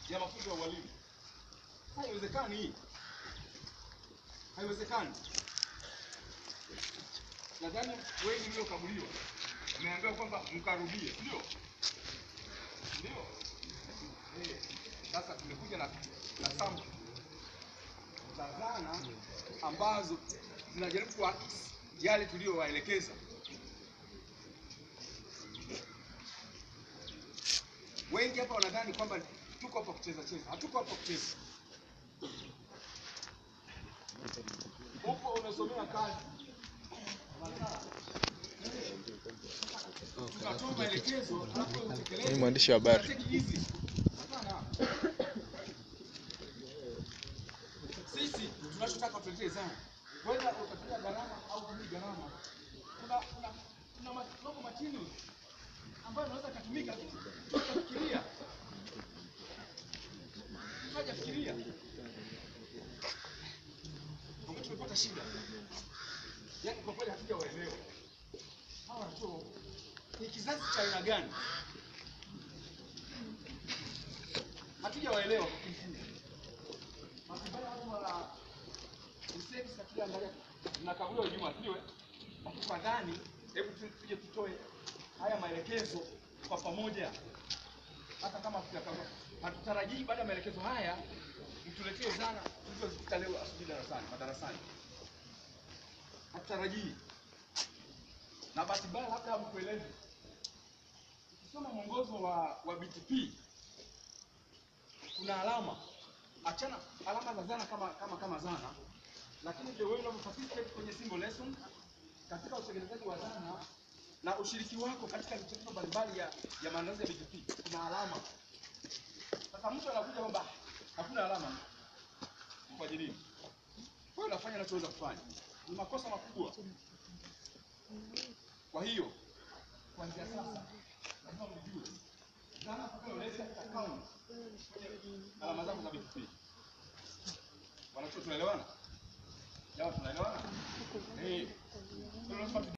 ya mafunzo ya walimu. Haiwezekani hii. Haiwezekani. Nadhani wengi mliokaguliwa mmeambiwa kwamba mkarudie, ndio? Ndio. Sasa tumekuja na sample za zana ambazo zinajaribu kwa yale tuliyowaelekeza. Wengi hapa wanadhani kwamba tuko hapa kucheza. Hatuko hapa kucheza. Upo unasomea kazi. Tukatoa maelekezo hapo utekeleze. Ni mwandishi wa habari. Sisi tunachotaka tuletee sana. Wewe utatumia gharama au kutumia gharama. Kuna mambo matino ambayo unaweza kutumika kufikiria. Hajafikiria. Kama tumepata shida. Yaani kwa kweli hatujawaelewa. Hawa watu ni kizazi cha aina gani? Hatujawaelewa kwa kifupi. Mabaya watu wala useksi katika angalia tunakaguliwa nyuma tuliwe. Kwa ndani hebu tuje tutoe haya maelekezo kwa pamoja. Hata kama hatutarajii baada ya maelekezo haya mtuletee zana tulizozipata leo asubuhi madarasani. Hatutarajii. Na bahati mbaya labda hamkuelewi. Ukisoma mwongozo wa BTP kuna alama. Achana alama za zana kama zana. Lakini the way of participate kwenye single lesson katika utekelezaji wa zana na ushiriki wako katika michezo mbalimbali ya maandalizi ya BTP kuna alama. Sasa mtu anakuja kwamba hakuna alama. Kwa ajili wewe unafanya unachoweza kufanya. Ni makosa makubwa. Kwa hiyo kuanzia sasa lazima mjue zana kukoleza account kwenye alama zako za BTP. Wanacho tunaelewana? Jamaa tunaelewana?